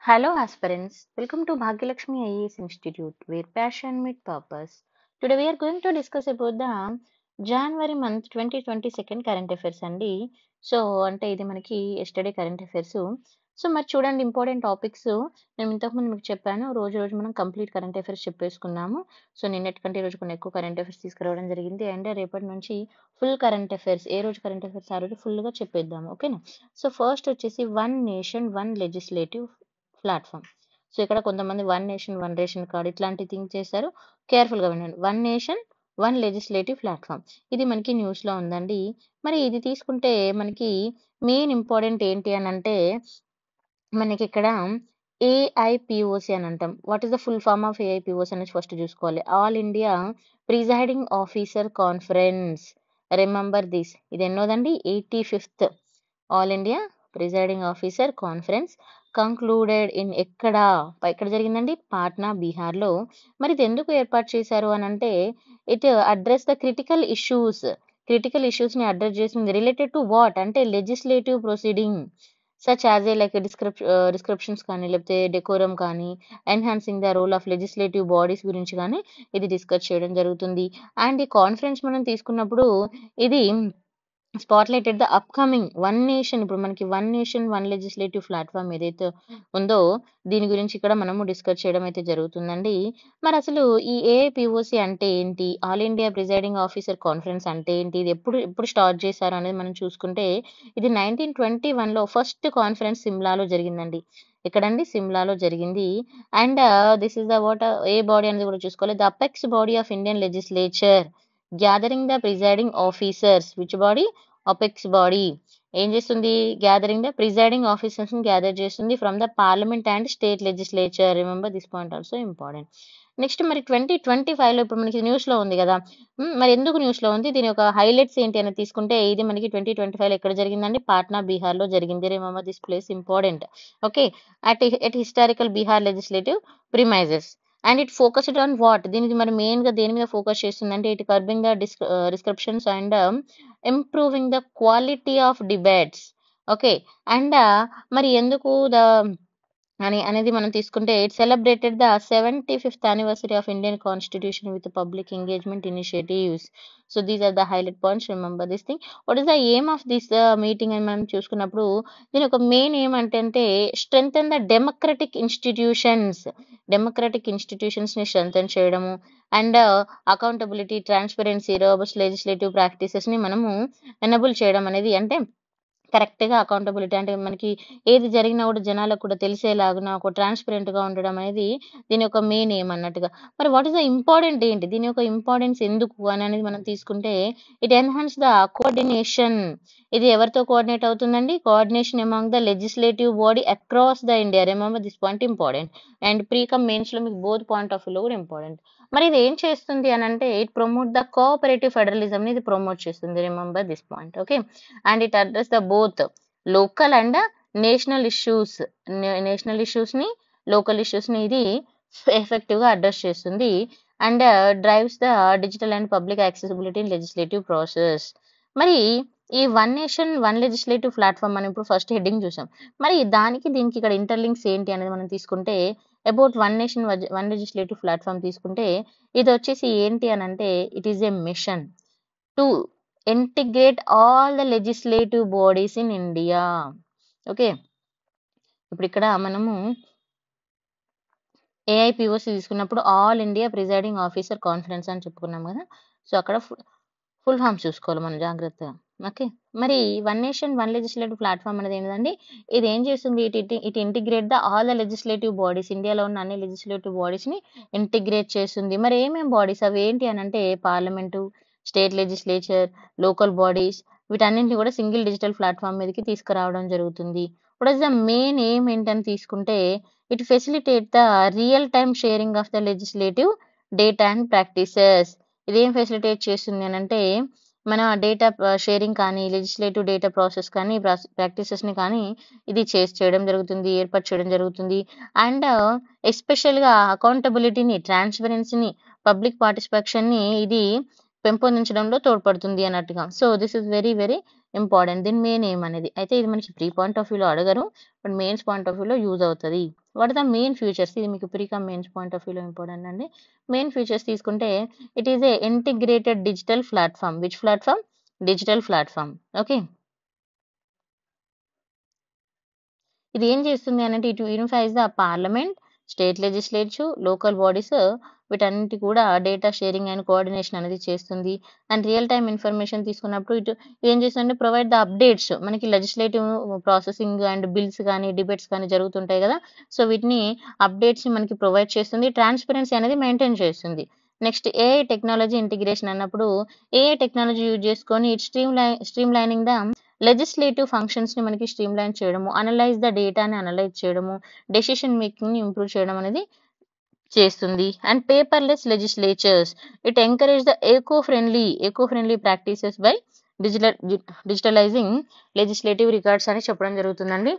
Hello, aspirants. Welcome to Bhagyalakshmi IAS Institute, where passion meets purpose. Today, we are going to discuss about the January month 2022 current affairs అండి. So అంటే ఇది మనకి yesterday current affairs. So మరి చూడండి important topics నేను ఇంతకుముందు మీకు చెప్పాను. రోజు రోజు మనం కంప్లీట్ కరెంట్ అఫైర్స్ చెప్పేసుకున్నాము. సో నిన్నటి కంటే ఈ రోజు కొన్ని ఎక్కువ కరెంట్ అఫైర్స్ తీసుకురావడం జరిగింది. అండ్ రేపటి నుంచి ఫుల్ కరెంట్ అఫైర్స్ ఏ రోజు కరెంట్ అఫైర్స్ ఆ రోజు ఫుల్గా చెప్పేద్దాము. ఓకేనా? సో ఫస్ట్ వచ్చేసి one nation one legislative platform. So ఇక్కడ కొంతమంది one nation one ration card ఇట్లాంటి థింక్ చేశారు. కేర్ఫుల్గా వినండి. One nation one legislative platform ఇది మనకి న్యూస్లో ఉందండి. మరి ఇది తీసుకుంటే మనకి మెయిన్ ఇంపార్టెంట్ ఏంటి అని అంటే మనకి ఇక్కడ ఏఐపిఓసి అని అంటాం. What is the full form of AIPOC అనేది ఫస్ట్ చూసుకోవాలి. All India presiding officer conference. Remember this. ఇది ఎన్నోదండి? 85th all India presiding officer conference concluded in ఎక్కడ జరిగిందండి? పాట్నా, బీహార్లో. మరి ఇది ఎందుకు ఏర్పాటు చేశారు అని అంటే ఇట్ అడ్రస్ ద క్రిటికల్ ఇష్యూస్ని అడ్రస్ చేసింది. రిలేటెడ్ టు వాట్ అంటే legislative proceeding such as a like descriptions కానీ లేకపోతే డెకోరం కానీ enhancing the role of legislative bodies గురించి కానీ ఇది డిస్కస్ చేయడం జరుగుతుంది. అండ్ ఈ కాన్ఫరెన్స్ మనం తీసుకున్నప్పుడు ఇది స్పాట్లైటెడ్ ద అప్కమింగ్ వన్ నేషన్. ఇప్పుడు మనకి one nation one legislative platform ఏదైతే ఉందో దీని గురించి ఇక్కడ మనము డిస్కస్ చేయడం అయితే జరుగుతుందండి. మరి అసలు ఈ ఏఐపిఓసి అంటే ఏంటి? All India presiding officer conference అంటే ఏంటి? ఇది ఎప్పుడు స్టార్ట్ చేశారు అనేది మనం చూసుకుంటే ఇది 1921లో ఫస్ట్ కాన్ఫరెన్స్ సిమ్లాలో జరిగిందండి. ఎక్కడండి? సిమ్లాలో జరిగింది. And this is the what a body అనేది కూడా చూసుకోవాలి. The apex body of Indian legislature gathering the presiding officers. Which body? Apex body ఏం చేస్తుంది? గ్యాదరింగ్ ద ప్రిజైడింగ్ ఆఫీసర్స్ ని గ్యాదర్ చేస్తుంది from the parliament and state legislature. Remember this point also important. Next మరి 2025లో ఇప్పుడు మనకి news లో ఉంది కదా. మరి ఎందుకు న్యూస్ లో ఉంది? దీని యొక్క హైలైట్స్ ఏంటి అని తీసుకుంటే ఇది మనకి 2025లో ఎక్కడ జరిగిందండి? పాట్నా, బీహార్ లో జరిగింది. Remember this place important. Okay. At historical Bihar legislative premises. And it focused on what? దీనికి మరి మెయిన్ గా దేని మీద ఫోకస్ చేస్తుందంటే it curbing the descriptions and improving the quality of debates. Okay. And మరి ఎందుకు అనేది మనం తీసుకుంటే it celebrated the 75th anniversary of Indian constitution with public engagement initiatives. So these are the highlight points. Remember this thing. What is the aim of this meeting అని మనం చూసుకున్నప్పుడు దీని ఒక మెయిన్ ఏం అంటే స్ట్రెంగ్తెన్ ద డెమోక్రటిక్ ఇన్స్టిట్యూషన్స్ ని strengthen చేయడము and accountability, transparency, robust legislative practices ని మనము ఎనబుల్ చేయడం అనేది అంటే కరెక్ట్గా అకౌంటబిలిటీ అంటే మనకి ఏది జరిగినా కూడా జనాలకు కూడా తెలిసేలాగా ఒక ట్రాన్స్పరెంట్ గా ఉండడం అనేది దీని యొక్క మెయిన్ ఏం అన్నట్టుగా. మరి వాట్ ఈస్ ద ఇంపార్టెంట్ ఏంటి? దీని యొక్క ఇంపార్టెన్స్ ఎందుకు అని అనేది మనం తీసుకుంటే ఇట్ ఎన్హాన్స్ ద కోఆర్డినేషన్. ఇది ఎవరితో కోఆర్డినేట్ అవుతుందండి? Coordination among the legislative body across the India. Remember this point important. And precum mains లో మీకు బోత్ పాయింట్ ఆఫ్ వ్యూలో కూడా ఇంపార్టెంట్. మరి ఇది ఏం చేస్తుంది అని అంటే it promote the cooperative federalism ని ఇది ప్రమోట్ చేస్తుంది. Remember this point. Okay. And it address the both local and national issues. Local issues ని ఇది ఎఫెక్టివ్ గా అడ్రస్ చేస్తుంది. And drives the digital and public accessibility in legislative process. మరి ఈ one nation one legislative platform మనం ఇప్పుడు first heading చూసాం. మరి దీనికి ఇక్కడ ఇంటర్లింక్స్ ఏంటి అనేది మనం తీసుకుంటే about one nation one legislative platform తీసుకుంటే ఇది వచ్చేసి ఏంటి అని అంటే it is a mission to integrate all the legislative bodies in India. Okay. ఇప్పుడు ఇక్కడ మనము ఏఐపిఓసి తీసుకున్నప్పుడు all India presiding officer conference అని చెప్పుకున్నాం కదా. సో అక్కడ ఫుల్ ఫామ్ చూసుకోవాలి మనం జాగ్రత్తగా. ఓకే. మరి one nation one legislative platform అనేది ఏంటండి? ఇది ఏం చేస్తుంది? It integrate the all the legislative bodies. ఇండియాలో ఉన్న అన్ని లెజిస్లేటివ్ బాడీస్ ని ఇంటిగ్రేట్ చేస్తుంది. మరి ఏమేం బాడీస్ అవి ఏంటి అని అంటే parliament, state legislature, local bodies వీటన్నింటిని కూడా సింగిల్ డిజిటల్ ప్లాట్ఫామ్ మీదకి తీసుకురావడం జరుగుతుంది. What is the main aim ఏంటని తీసుకుంటే it facilitate the real time sharing of the legislative data and practices. ఇదేం ఫెసిలిటేట్ చేస్తుంది అని అంటే మన డేటా షేరింగ్ కానీ లెజిస్లేటివ్ డేటా ప్రాసెస్ కానీ ప్రాక్టీసెస్ ని కానీ ఇది ఏర్పాటు చేయడం జరుగుతుంది. అండ్ ఎస్పెషల్గా అకౌంటబిలిటీని, ట్రాన్స్పరెన్సీని, పబ్లిక్ పార్టిసిపేషన్ ని ఇది పెంపొందించడంలో తోడ్పడుతుంది అన్నట్టుగా. So this is very very important. దీని మెయిన్ ఏం అనేది. అయితే ఇది మనకి ప్రీ పాయింట్ ఆఫ్ వ్యూలో అడగరు. బట్ మెయిన్స్ పాయింట్ ఆఫ్ వ్యూలో యూజ్ అవుతది. What are the main futures? ఇది మీకు pre cum mains point of వ్యూలో ఇంపార్టెంట్ అండి. మెయిన్ ఫ్యూచర్స్ తీసుకుంటే it is a integrated digital platform. Which platform? Digital platform. Okay. ఇది ఏం చేస్తుంది అనంటే it unifies the parliament, state legislature, local bodies వీటన్నిటి కూడా డేటా షేరింగ్ అండ్ కోఆర్డినేషన్ అనేది చేస్తుంది. అండ్ రియల్ టైమ్ ఇన్ఫర్మేషన్ తీసుకున్నప్పుడు ఇటు ఏం చేస్తుందంటే ప్రొవైడ్ ద అప్డేట్స్. మనకి లెజిస్లేటివ్ ప్రాసెసింగ్ అండ్ బిల్స్ కానీ, డిబేట్స్ కానీ జరుగుతుంటాయి కదా! సో, వీటిని అప్డేట్స్‌ని మనకి ప్రొవైడ్ చేస్తుంది. ట్రాన్స్‌పరెన్సీ అనేది మెయింటైన్ చేస్తుంది. నెక్స్ట్ ఏఐ టెక్నాలజీ ఇంటిగ్రేషన్ అన్నప్పుడు ఏఐ టెక్నాలజీ యూజ్ చేసుకొని it streamlining the legislative ఫంక్షన్స్‌ని మనకి స్ట్రీమ్‌లైన్ చేయడము, అనలైజ్ ద డేటాని అనలైజ్ చేయడము, డెసిషన్ మేకింగ్‌ని ఇంప్రూవ్ చేయడం అనేది చేస్తుంది. And paperless legislatures it encourage the eco friendly practices by digitalising legislative records అని చెప్పడం జరుగుతుందండి.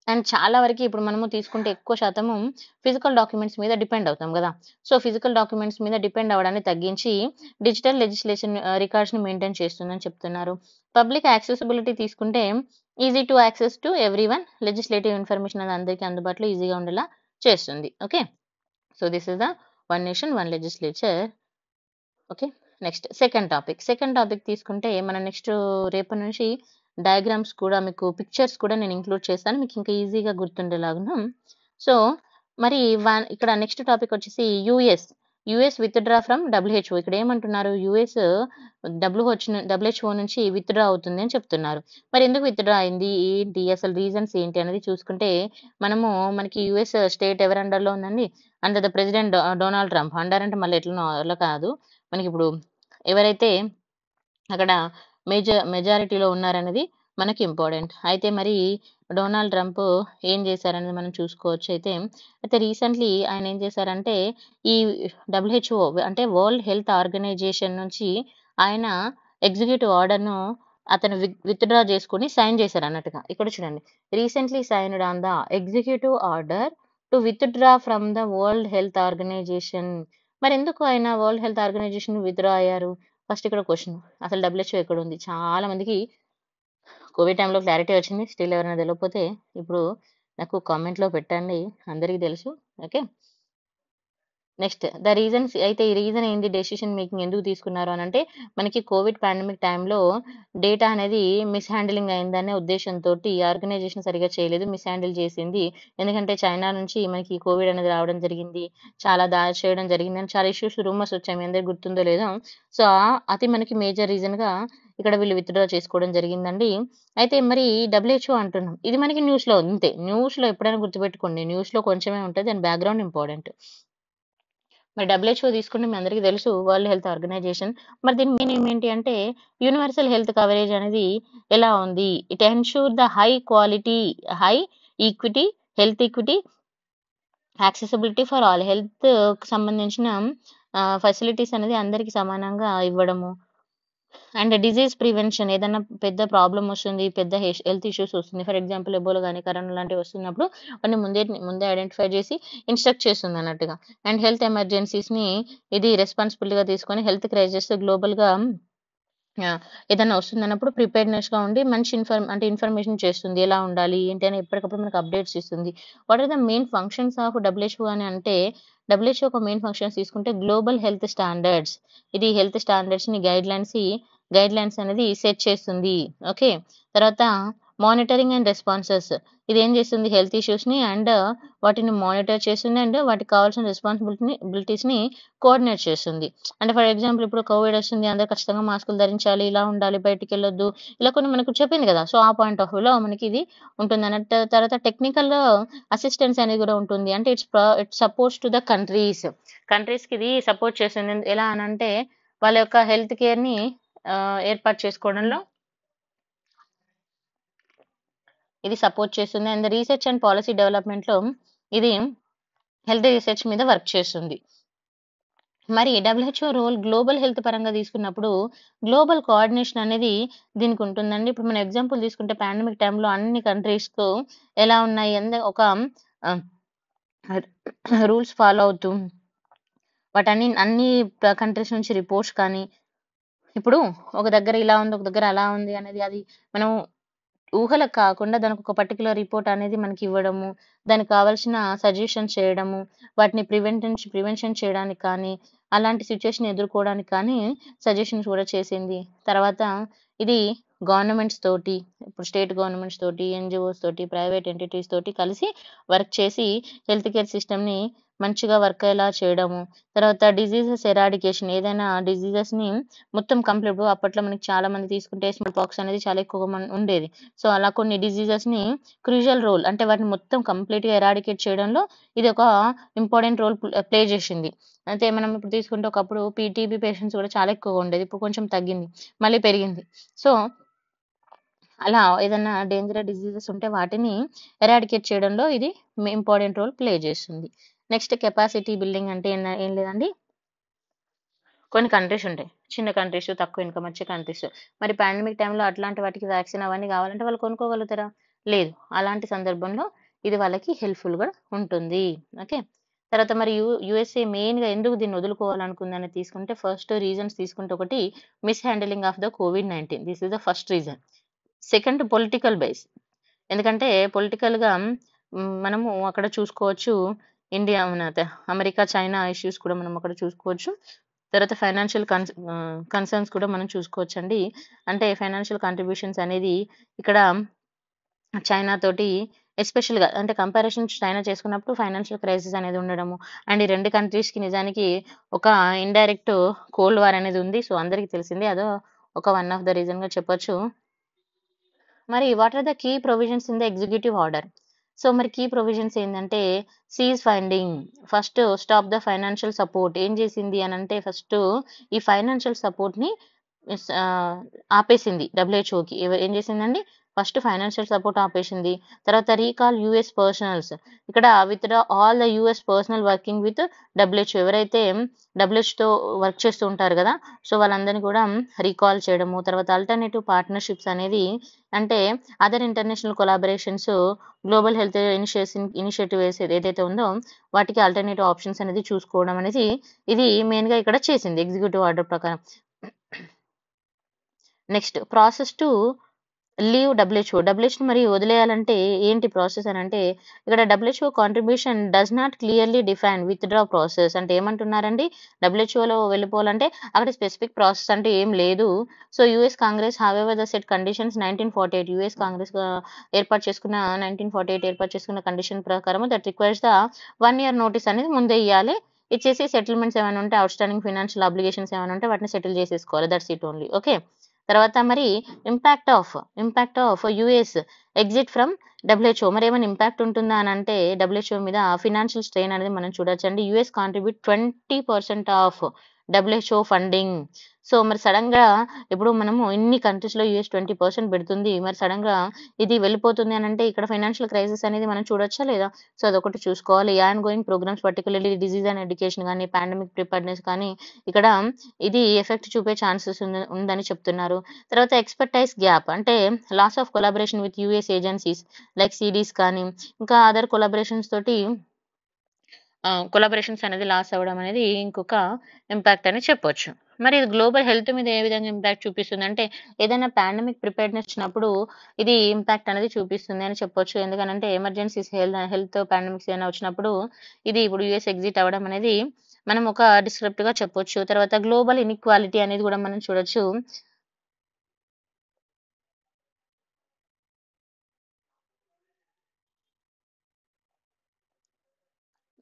అండ్ చాలా వరకి ఇప్పుడు మనము తీసుకుంటే ఎక్కువ శాతము ఫిజికల్ డాక్యుమెంట్స్ మీద డిపెండ్ అవుతాం గదా! సో, ఫిజికల్ డాక్యుమెంట్స్ మీద డిపెండ్ అవ్వడాన్ని తగ్గించి డిజిటల్ లెజిస్లేషన్ రికార్డ్స్‌ని మెయింటైన్ చేస్తుందని చెప్తున్నారు. పబ్లిక్ యాక్సెసిబిలిటీ తీసుకుంటే easy to access to everyone. Legislative information అది అందరికీ అందుబాటులో ఈజీగా ఉండేలా చేస్తుంది. Okay. So, this is the one nation one legislature. Okay. Next second topic తీసుకుంటే మనం నెక్స్ట్ రేపటి నుంచి డయాగ్రామ్స్ కూడా మీకు పిక్చర్స్ కూడా నేను ఇంక్లూడ్ చేస్తాను. మీకు ఇంకా ఈజీగా గుర్తుండేలాగున. సో, మరి ఇక్కడ నెక్స్ట్ టాపిక్ వచ్చేసి యూఎస్ విత్‌డ్రా ఫ్రమ్ డబ్ల్యూహెచ్ఓ. ఇక్కడ ఏమంటున్నారు? యూఎస్ డబ్ల్యూహెచ్ఓ నుంచి విత్‌డ్రా అవుతుంది అని చెప్తున్నారు. మరి ఎందుకు విత్‌డ్రా అయింది? ఏంటి? అసలు రీజన్స్ ఏంటి? అనేది చూసుకుంటే మనకి యూఎస్ స్టేట్ ఎవరి అండర్‌లో ఉందండి? Under the president Donald Trump. Under అంటే మళ్ళీ ఎట్లనో అలా కాదు. మనకిప్పుడు ఎవరైతే అక్కడ మెజారిటీలో ఉన్నారనేది మనకి ఇంపార్టెంట్. అయితే మరి డొనాల్డ్ ట్రంప్ ఏం చేశారనేది మనం చూసుకోవచ్చు అయితే. అయితే రీసెంట్‌లీ ఆయన ఏం చేశారంటే ఈ డబ్ల్యూహెచ్ఓ అంటే వరల్డ్ హెల్త్ ఆర్గనైజేషన్ నుంచి ఆయన ఎగ్జిక్యూటివ్ ఆర్డర్‌ను అతను విత్‌డ్రా చేసుకొని సైన్ చేశారన్నట్టుగా. ఇక్కడ చూడండి. Recently signed on the executive order to withdraw from the World Health Organization. మరెందుకు ఆయన వరల్డ్ హెల్త్ ఆర్గనైజేషన్ విత్‌డ్రా అయ్యారు? ఫస్ట్ ఇక్కడ క్వెషన్. అసలు డబ్ల్యూహెచ్ఓ ఎక్కడుంది? చాలా మందికి కోవిడ్ టైమ్‌లో క్లారిటీ వచ్చింది. స్టిల్ ఎవరైనా తెలవకపోతే ఇప్పుడు నాకు కామెంట్‌లో పెట్టండి. అందరికీ తెలుసు. ఓకే. నెక్స్ట్ ఈ రీజన్ ఏంది డెసిషన్ మేకింగ్ ఎందుకు తీసుకున్నారు అనంటే, మనకి కోవిడ్ పాండమిక్ టైమ్‌లో డేటా అనేది మిస్‌హ్యాండిలింగ్ అయిందనే ఉద్దేశంతోటి ఆర్గనైజేషన్ సరిగ్గా చేయలేదు. మిస్‌హ్యాండిల్ చేసింది. ఎందుకంటే చైనా నుంచి మనకి కోవిడ్ అనేది రావడం జరిగింది. చాలా దాడి చేయడం జరిగిందని చాలా ఇష్యూస్ రూమర్స్ వచ్చాయి. మీ అందరికి గుర్తుందో లేదో. సో, అది మనకి మేజర్ రీజన్‌గా ఇక్కడ వీళ్ళు విత్‌డ్రా చేసుకోవడం జరిగిందండి. అయితే మరి డబ్ల్యూహెచ్ఓ అంటున్నాం. ఇది మనకి న్యూస్‌లో అంతే. న్యూస్‌లో ఎప్పుడైనా గుర్తుపెట్టుకోండి. న్యూస్‌లో కొంచెమే ఉంటది. దాని బ్యాక్‌గ్రౌండ్ ఇంపార్టెంట్. మరి డబ్ల్యూహెచ్ఓ తీసుకుంటే మీ అందరికీ తెలుసు వరల్డ్ హెల్త్ ఆర్గనైజేషన్. మరి దీని మీనింగ్ ఏంటి అంటే యూనివర్సల్ హెల్త్ కవరేజ్ అనేది ఎలా ఉంది? It ensure the high equity, health equity, accessibility for all. హెల్త్‌కి సంబంధించిన ఫెసిలిటీస్ అనేది అందరికి సమానంగా ఇవ్వడము. అండ్ డిసీజ్ ప్రివెన్షన్ ఏదన్నా పెద్ద ప్రాబ్లమ్ వస్తుంది. పెద్ద హెల్త్ ఇష్యూస్ వస్తుంది. ఫర్ ఎగ్జాంపుల్ ఎబోలా గాని, కరోనా లాంటివి వస్తున్నప్పుడు వాటిని ముందే ఐడెంటిఫై చేసి ఇన్‌స్ట్రక్ట్ చేస్తుందన్నట్టుగా. అండ్ హెల్త్ ఎమర్జెన్సీస్‌ని ఇది రెస్పాన్సిబిలిటీగా తీసుకొని హెల్త్ క్రైసిస్ గ్లోబల్‌గా ఏదన్నా వస్తుందన్నప్పుడు ప్రిపేర్డ్‌నెస్‌గా ఉండి మంచి ఇన్ఫర్మేషన్ చేస్తుంది. ఎలా ఉండాలి? ఏంటి? అని ఎప్పటికప్పుడు మనకు అప్డేట్స్ ఇస్తుంది. What are the main functions of WHO అని అంటే, డబ్ల్యూహెచ్ఓ యొక్క మెయిన్ ఫంక్షన్స్ తీసుకుంటే గ్లోబల్ హెల్త్ స్టాండర్డ్స్. ఇది హెల్త్ స్టాండర్డ్స్‌ని గైడ్‌లైన్స్ అనేది సెట్ చేస్తుంది. ఓకే. తర్వాత మానిటరింగ్ అండ్ రెస్పాన్సెస్. ఇదేం చేస్తుంది? హెల్త్ ఇష్యూస్‌ని అండ్ వాటిని మానిటర్ చేస్తుంది. అండ్ వాటికి కావాల్సిన బిలిటీస్‌ని కోఆర్డినేట్ చేస్తుంది. అంటే ఫర్ ఎగ్జాంపుల్ ఇప్పుడు కోవిడ్ వస్తుంది. అందరూ ఖచ్చితంగా మాస్కులు ధరించాలి. ఇలా ఉండాలి. బయటికెళ్ళొద్దు. ఇలా కొన్ని మనకు చెప్పింది కదా! సో, ఆ పాయింట్ ఆఫ్ వ్యూలో మనకి ఇది ఉంటుందన్నట్టు. తర్వాత టెక్నికల్ అసిస్టెన్స్ అనేది కూడా ఉంటుంది. అంటే ఇట్ సపోర్ట్స్ టు ద కంట్రీస్‌కి ఇది సపోర్ట్ చేస్తుంది. ఎలా అనంటే వాళ్ళ యొక్క హెల్త్ కేర్‌ని ఏర్పాటు చేసుకోవడంలో ఇది సపోర్ట్ చేస్తుంది. అండ్ రీసెర్చ్ అండ్ పాలసీ డెవలప్‌మెంట్‌లో ఇది హెల్త్ రీసెర్చ్ మీద వర్క్ చేస్తుంది. మరి డబ్ల్యూహెచ్ఓ రోల్ గ్లోబల్ హెల్త్ పరంగా తీసుకున్నప్పుడు గ్లోబల్ కోఆర్డినేషన్ అనేది దీనికి ఉంటుందండి. ఇప్పుడు మనం ఎగ్జాంపుల్ తీసుకుంటే పాండమిక్ టైమ్‌లో అన్ని కంట్రీస్‌కు ఎలా ఉన్నాయి ఒక ఆహ్, రూల్స్ ఫాలో అవుతూ అన్ని కంట్రీస్ నుంచి రిపోర్ట్స్ కానీ, ఇప్పుడు ఒక దగ్గర ఇలా ఉంది, ఒక దగ్గర అలా ఉంది అనేది అది మనం ఊహలకు కాకుండా దానికి ఒక పర్టిక్యులర్ రిపోర్ట్ అనేది మనకి ఇవ్వడము, దానికి కావాల్సిన సజెషన్స్ చేయడము, వాటిని ప్రివెన్షన్ చేయడానికి కానీ, అలాంటి సిట్యుయేషన్ ఎదుర్కోవడానికి కానీ సజెషన్స్ కూడా చేసింది. తర్వాత ఇది గవర్నమెంట్స్ తోటి, ఇప్పుడు స్టేట్ గవర్నమెంట్స్ తోటి, ఎన్‌జీఓస్ తోటి, ప్రైవేట్ ఎంటిటీస్ తోటి కలిసి వర్క్ చేసి హెల్త్ కేర్ సిస్టమ్‌ని మంచిగా వర్క్ అయ్యేలా చేయడము. తర్వాత డిసీజెస్ ఎరాడికేషన్, ఏదైనా డిసీజెస్‌ని మొత్తం కంప్లీట్, ఇప్పుడు అప్పట్లో మనకి చాలా మంది తీసుకుంటే స్మాల్ పాక్స్ అనేది చాలా ఎక్కువగా ఉండేది. సో, అలా కొన్ని డిసీజెస్‌ని క్రూషియల్ రోల్, అంటే వాటిని మొత్తం కంప్లీట్‌గా ఎరాడికేట్ చేయడంలో ఇది ఒక ఇంపార్టెంట్ రోల్ ప్లే చేసింది. అయితే మనం ఇప్పుడు తీసుకుంటే ఒకప్పుడు టీబీ పేషెంట్స్ కూడా చాలా ఎక్కువగా ఉండేది. ఇప్పుడు కొంచెం తగ్గింది. మళ్ళీ పెరిగింది. సో, అలా ఏదన్నా డేంజరస్ డిసీజెస్ ఉంటే వాటిని ఎరాడికేట్ చేయడంలో ఇది ఇంపార్టెంట్ రోల్ ప్లే చేస్తుంది. నెక్స్ట్ కెపాసిటీ బిల్డింగ్ అంటే ఏం లేదండి, కొన్ని కంట్రీస్ ఉంటాయి. చిన్న కంట్రీస్, తక్కువ ఇన్‌కమ్ వచ్చే కంట్రీస్. మరి పాండమిక్ టైమ్‌లో అట్లాంటి వాటికి వ్యాక్సిన్ అవన్నీ కావాలంటే వాళ్ళు కొనుక్కోగలుగుతారా? లేదు. అలాంటి సందర్భంలో ఇది వాళ్ళకి హెల్ప్‌ఫుల్‌గా ఉంటుంది. ఓకే. తర్వాత మరి యూఎస్ఏ మెయిన్‌గా ఎందుకు దీన్ని వదులుకోవాలనుకుందని తీసుకుంటే, ఫస్ట్ రీజన్స్ తీసుకుంటే ఒకటి miss handling of the COVID-19. This is the first reason. Second political base. ఎందుకంటే పొలిటికల్‌గా మనము అక్కడ చూసుకోవచ్చు. ఇండియా అమెరికా, చైనా ఇష్యూస్ కూడా మనం అక్కడ చూసుకోవచ్చు. తర్వాత ఫైనాన్షియల్ కన్సర్న్స్ కూడా మనం చూసుకోవచ్చండి. అంటే ఫైనాన్షియల్ కాంట్రిబ్యూషన్స్ అనేది ఇక్కడ చైనా తోటి ఎస్పెషల్‌గా, అంటే కంపారిజన్ చైనా చేసుకున్నప్పుడు ఫైనాన్షియల్ క్రైసిస్ అనేది ఉండడము. అండ్ ఈ 2 కంట్రీస్‌కి నిజానికి ఒక ఇండైరెక్ట్ కోల్డ్ వార్ అనేది ఉంది. సో, అందరికీ తెలిసిందే. అదో ఒక వన్ ఆఫ్ ద రీజన్‌గా చెప్పొచ్చు. మరి what are the key provisions in the executive order? So, మరి కీ ప్రొవిజన్స్ ఏందంటే, cease funding, first stop the financial support. ఏం చేసింది అనంటే, ఫస్ట్ ఈ ఫైనాన్షియల్ సపోర్ట్‌ని ఆపేసింది డబ్ల్యూహెచ్ఓకి. ఏం చేసిందండి? ఫస్ట్ ఫైనాన్షియల్ సపోర్ట్ ఆపేసింది. తర్వాత రీకాల్ యూఎస్ పర్సనల్స్. ఇక్కడ withdraw all the US personal working with WHO. ఎవరైతే డబ్ల్యూహెచ్‌తో వర్క్ చేస్తూ ఉంటారు కదా! సో, వాళ్ళందరిని కూడా రీకాల్ చేయడము. తర్వాత అల్టర్‌నేటివ్ పార్ట్నర్‌షిప్స్ అనేది, అంటే other international collaborations, global health initiative ఏదైతే ఉందో వాటికి అల్టర్‌నేటివ్ ఆప్షన్స్ అనేది చూసుకోవడం అనేది ఇది మెయిన్‌గా ఇక్కడ చేసింది ఎగ్జిక్యూటివ్ ఆర్డర్ ప్రకారం. Next process to leave WHO. WHO మరి వదిలేయాలంటే ఏంటి ప్రాసెస్ అనంటే, ఇక్కడ WHO contribution does not clearly define withdraw process. అంటే ఏమంటున్నారండి? డబ్ల్యూహెచ్ఓలో వెళ్ళిపోవాలంటే అక్కడ స్పెసిఫిక్ ప్రాసెస్ అంటే ఏం లేదు. So, US Congress however the set conditions 1948, US Congress ఏర్పాటు చేసుకున్న 1948 ఏర్పాటు చేసుకున్న కండిషన్ ప్రకారం that requires the 1 year notice అనేది ముందే ఇయ్యాలి. ఇచ్చేసి సెటిల్మెంట్స్ ఏమైనా ఉంటే, ఔట్‌స్టాండింగ్ ఫైనాన్షియల్ ఆబ్లిగేషన్స్ ఏమైనా ఉంటే వాటిని సెటిల్ చేసేసుకోవాలి. That's it only. ఓకే. తర్వాత మరి impact of US exit from WHO. మరి ఏమైనా ఇంపాక్ట్ ఉంటుందా అని అంటే, డబ్ల్యూహెచ్ఓ మీద ఫినాన్షియల్ స్ట్రెయిన్ అనేది మనం చూడొచ్చండి. US contribute 20% of WHO funding. So, మరి సడన్‌గా ఇప్పుడు మనము ఇన్ని కంట్రీస్‌లో యూఎస్ 20% పెడుతుంది. మరి సడన్‌గా ఇది వెళ్ళిపోతుంది అనంటే ఇక్కడ ఫైనాన్షియల్ క్రైసిస్ అనేది మనం చూడొచ్చా లేదా? సో, అదొకటి చూసుకోవాలి. Ongoing programmes particularly disease and education గాని, పాండమిక్ ప్రిపేర్డ్‌నెస్ కానీ ఇక్కడ ఇది ఎఫెక్ట్ చూపే ఛాన్సెస్ ఉందని చెప్తున్నారు. తర్వాత ఎక్స్‌పర్టైజ్ గ్యాప్, అంటే loss of collaboration with US agencies like CDCs కానీ, ఇంకా అదర్ కొలాబరేషన్స్ తోటి కొలాబరేషన్స్ అనేది లాస్ అవ్వడం అనేది ఇంకొక ఇంపాక్ట్ అని చెప్పొచ్చు. మరి ఇది గ్లోబల్ హెల్త్ మీద ఏ విధంగా ఇంపాక్ట్ చూపిస్తుందంటే, ఏదైనా పాండమిక్ ప్రిపేర్డ్‌నెస్ వచ్చినప్పుడు ఇది ఇంపాక్ట్ అనేది చూపిస్తుంది అని చెప్పొచ్చు. ఎందుకనంటే ఎమర్జెన్సీస్, హెల్త్ పాండమిక్స్ ఏమైనా వచ్చినప్పుడు ఇది ఇప్పుడు యూఎస్ ఎగ్జిట్ అవ్వడం అనేది మనం ఒక డిస్క్రిప్ట్‌గా చెప్పొచ్చు. తర్వాత గ్లోబల్ ఇన్‌ఈక్వాలిటీ అనేది కూడా మనం చూడొచ్చు.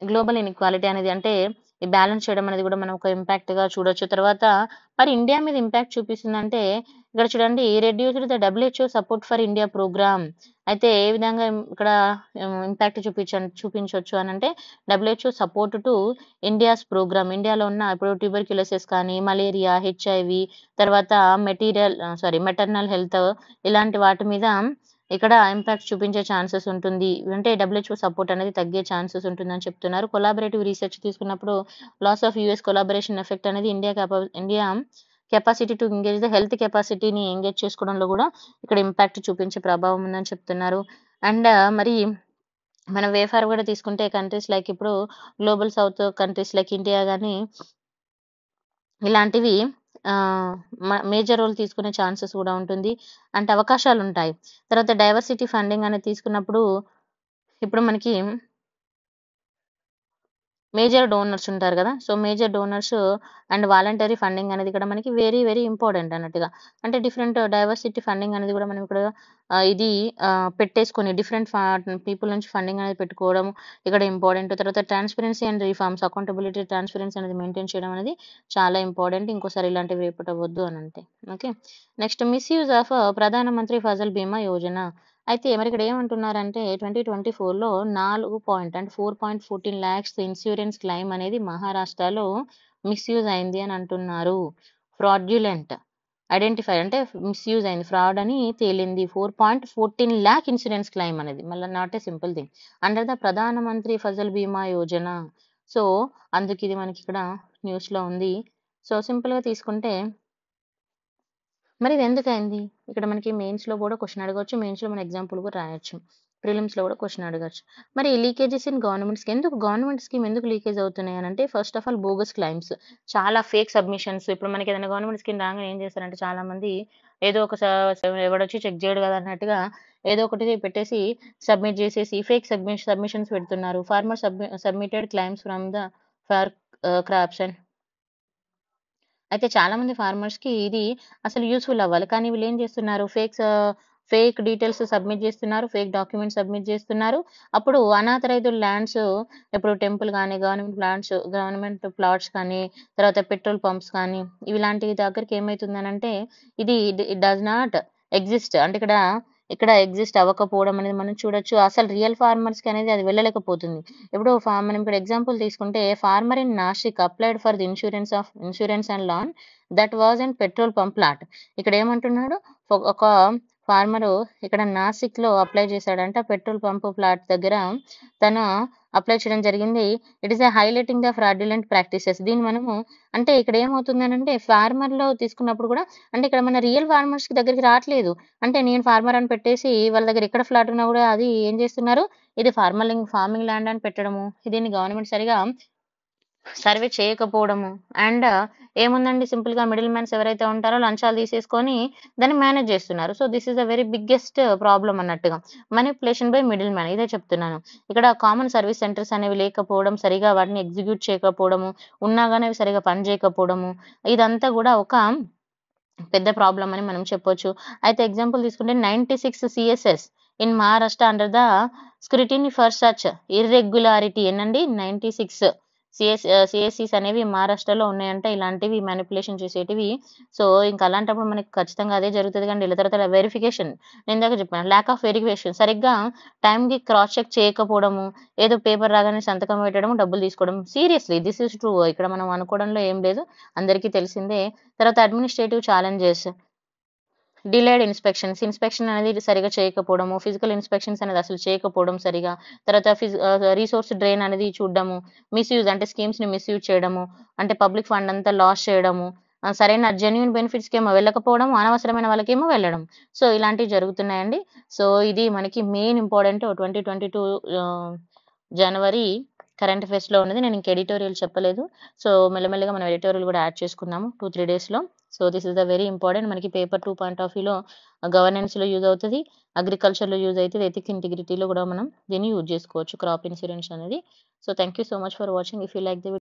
గ్లోబల్ ఇన్‌ఈక్వాలిటీ అనేది, అంటే ఈ బ్యాలెన్స్ చేయడం అనేది కూడా మనం ఒక ఇంపాక్ట్‌గా చూడొచ్చు. తర్వాత మరి ఇండియా మీద ఇంపాక్ట్ చూపిస్తుందంటే, ఇక్కడ చూడండి, reduced the WHO support for India programme. అయితే ఏ విధంగా ఇక్కడ ఇంపాక్ట్ చూపించొచ్చు అనంటే, WHO support to India's programme. ఇండియాలో ఉన్న ఇప్పుడు ట్యూబర్క్యులోసిస్ కానీ, మలేరియా, హెచ్ఐవి, తర్వాత మెటర్నల్ హెల్త్, ఇలాంటి వాటి మీద ఇక్కడ ఇంపాక్ట్ చూపించే ఛాన్సెస్ ఉంటుంది. అంటే డబ్ల్యూహెచ్ఓ సపోర్ట్ అనేది తగ్గే ఛాన్సెస్ ఉంటుందని చెప్తున్నారు. కొలాబరేటివ్ రీసెర్చ్ తీసుకున్నప్పుడు loss of US collaboration effect అనేది India capacity to engage the health కెపాసిటీని ఎంగేజ్ చేసుకోవడంలో కూడా ఇక్కడ ఇంపాక్ట్ చూపించే ప్రభావం ఉందని చెప్తున్నారు. అండ్ మరి మనం వే ఫార్వర్డ్ తీసుకుంటే కంట్రీస్ లైక్ ఇప్పుడు global south countries like India గాని ఇలాంటివి మేజర్ రోల్ తీసుకునే ఛాన్సెస్ కూడా ఉంటుంది. అంటే అవకాశాలుంటాయి. తర్వాత డైవర్సిటీ ఫండింగ్ అనేది తీసుకున్నప్పుడు ఇప్పుడు మనకి మేజర్ డోనర్స్ ఉంటారు కదా! So, major donors and voluntary funding అనేది కూడా మనకి వెరీ, వెరీ ఇంపార్టెంట్ అన్నట్టుగా. అంటే డిఫరెంట్ డైవర్సిటీ ఫండింగ్ అనేది కూడా మనం ఇక్కడ ఇది పెట్టేసుకొని డిఫరెంట్ పీపుల్ నుంచి ఫండింగ్ అనేది పెట్టుకోవడం ఇక్కడ ఇంపార్టెంట్. తర్వాత transparency and reforms, accountability, transparency అనేది మెయింటైన్ చేయడం అనేది చాలా ఇంపార్టెంట్. ఇంకోసారి ఇలాంటివి రిపీట్ అవ్వద్దు అనంటే. Okay. Next misuse of Pradhan Mantri Fasal బీమా యోజన. అయితే మరి ఇక్కడ ఏమంటున్నారంటే 2024లో 4.14 లాక్స్ ఇన్సూరెన్స్ క్లెయిమ్ అనేది మహారాష్ట్రలో మిస్‌యూజ్ అయింది అని అంటున్నారు. ఫ్రాడ్యులెంట్ ఐడెంటిఫై అంటే మిస్‌యూజ్ అయింది. ఫ్రాడ్ అని తేలింది. 4.14 లాక్ ఇన్సూరెన్స్ క్లెయిమ్ అనేది. మళ్ళా not a simple thing. Under the Pradhan Mantri Fasal బీమా యోజన. సో, అందుకు ఇది మనకి ఇక్కడ న్యూస్‌లో ఉంది. సో, సింపుల్‌గా తీసుకుంటే మరి ఇదెందుకయింది? ఇక్కడ మనకి మెయిన్స్‌లో గూడా క్వెషన్ అడగొచ్చు. మెయిన్స్‌లో మన ఎగ్జాంపుల్ కూడా రాయొచ్చు. ప్రిలిమ్స్‌లో గూడా క్వెషన్ అడగొచ్చు. మరి లీకేజెస్ ఇన్ గవర్నమెంట్ స్కీమ్ ఎందుకు గవర్నమెంట్ స్కీమ్ ఎందుకు లీకేజ్ అవుతున్నాయి అనంటే first of all bogus claims. చాలా ఫేక్ సబ్మిషన్స్. ఇప్పుడు మనకి ఏదైనా గవర్నమెంట్ స్కీమ్ రాంగానే ఏం చేస్తారంటే చాలామంది ఏదో ఒక ఎవడొచ్చి చెక్ చేయడు కదా అన్నట్టుగా ఏదో ఒకటి పెట్టేసి సబ్మిట్ చేసేసి ఫేక్ సబ్మిషన్స్ పెడుతున్నారు. Farmer submitted claims from the for crops and అయితే చాలామంది ఫార్మర్స్‌కి ఇది అసలు యూజ్‌ఫుల్ అవ్వాలి. కానీ వీళ్ళేం చేస్తున్నారు ఫేక్ డీటెయిల్స్ సబ్మిట్ చేస్తున్నారు. ఫేక్ డాక్యుమెంట్స్ సబ్మిట్ చేస్తున్నారు. అప్పుడు అనాథరైజ్డ్ ల్యాండ్స్ ఇప్పుడు టెంపుల్ గాని, గవర్నమెంట్ ప్లాట్స్ కానీ, తర్వాత పెట్రోల్ పంప్స్ కానీ, ఇలాంటి దగ్గరికి ఏమైతుందనంటే ఇది ఇట్ డస్ నాట్ ఎగ్జిస్ట్. అంటే ఇక్కడ ఎగ్జిస్ట్ అవ్వకపోవడం అనేది మనం చూడొచ్చు. అసలు రియల్ ఫార్మర్స్‌కి అనేది అది వెళ్ళలేకపోతుంది. ఇప్పుడు మనం ఇక్కడ ఎగ్జాంపుల్ తీసుకుంటే farmer in Nashik applied for the insurance and land that was in petrol pump plot. ఇక్కడ ఏమంటున్నాడు ఒక ఫార్మరు ఇక్కడ నాసిక్‌లో అప్లై చేశాడంట. పెట్రోల్ పంప్ ప్లాట్ దగ్గర తను అప్లై చేయడం జరిగింది. It is highlighting the fraudulent practices. దీన్ని మనము అంటే ఇక్కడ ఏమవుతుందనంటే ఫార్మర్‌లో తీసుకున్నప్పుడు కూడా అంటే ఇక్కడ మన రియల్ ఫార్మర్స్ దగ్గరికి రావట్లేదు. అంటే నేను ఫార్మర్ అని పెట్టేసి వాళ్ళ దగ్గర ఎక్కడ ఫ్లాట్ ఉన్నా కూడా అది ఏం చేస్తున్నారు ఇది ఫార్మింగ్ ల్యాండ్ అని పెట్టడము. దీన్ని గవర్నమెంట్ సరిగా సర్వే చేయకపోవడము. అండ్ ఏముందండి సింపుల్‌గా మిడిల్ మ్యాన్స్ ఎవరైతే ఉంటారో లంచాలు తీసేసుకొని దాన్ని మేనేజ్ చేస్తున్నారు. So, this is the very biggest problem అన్నట్టుగా. మానిప్యులేషన్ బై మిడిల్ మ్యాన్ ఇదే చెప్తున్నాను. ఇక్కడ కామన్ సర్వీస్ సెంటర్స్ అనేవి లేకపోవడం, సరిగా వాటిని ఎగ్జిక్యూట్ చేయకపోవడము, ఉన్నా గాని అవి సరిగ్గా పనిచేయకపోవడము. ఇదంతా కూడా ఒక పెద్ద ప్రాబ్లమ్ అని మనం చెప్పొచ్చు. అయితే ఎగ్జాంపుల్ తీసుకుంటే 96 CSS in Maharashtra under the scrutiny for such irregularity ఏనండి 96 సీఎస్‌సీస్ అనేవి మహారాష్ట్రలో ఉన్నాయంట. ఇలాంటివి మానిప్యులేషన్ చేసేటివి. సో, ఇంక అలాంటప్పుడు మనకి ఖచ్చితంగా అదే జరుగుతది కదండీ. తర్వాత వెరిఫికేషన్ నేను ఇందాక చెప్పాను. ల్యాక్ ఆఫ్ వెరిఫికేషన్ సరిగ్గా టైమ్‌కి క్రాస్ చెక్ చేయకపోవడము, ఏదో పేపర్ రాగానే సంతకం పెట్టడం, డబ్బులు తీసుకోవడం. Seriously this is true. ఇక్కడ మనం అనుకోవడంలో ఏం లేదు. అందరికీ తెలిసిందే. తర్వాత అడ్మినిస్ట్రేటివ్ ఛాలెంజెస్, డిలేడ్ ఇన్స్‌పెక్షన్ అనేది సరిగ్గా చేయకపోవడము, ఫిజికల్ ఇన్స్‌పెక్షన్స్ అనేది అసలు చేయకపోవడం సరిగా. తర్వాత రిసోర్స్ డ్రైన్ అనేది చూడడము, మిస్‌యూజ్ అంటే స్కీమ్స్‌ని మిస్‌యూజ్ చేయడము, అంటే పబ్లిక్ ఫండ్ అంతా లాస్ చేయడము, సరైన జెన్యూన్ బెనిఫిట్స్‌కేమో వెళ్ళకపోవడం, అనవసరమైన వాళ్ళకేమో వెళ్ళడం. సో, ఇలాంటివి జరుగుతున్నాయండి. సో, ఇది మనకి మెయిన్ ఇంపార్టెంట్ 2022 జనవరి కరెంట్ అఫైర్స్‌లో ఉన్నది. నేను ఇంక ఎడిటోరియల్ చెప్పలేదు. సో, మెల్లమెల్లగా మనం ఎడిటోరియల్ కూడా యాడ్ చేసుకుందాము 2, 3 డేస్‌లో. So, this is the very important. మనకి పేపర్ 2 పాయింట్ ఆఫ్ వ్యూలో గవర్నెన్స్‌లో యూజ్ అవుతది. అగ్రికల్చర్‌లో యూజ్ అయితది. ఎథిక్ ఇంటిగ్రిటీలో కూడా మనం దీన్ని యూజ్ చేసుకోవచ్చు. క్రాప్ ఇన్సూరెన్స్ అనేది. So, thank you so much for watching. If you like the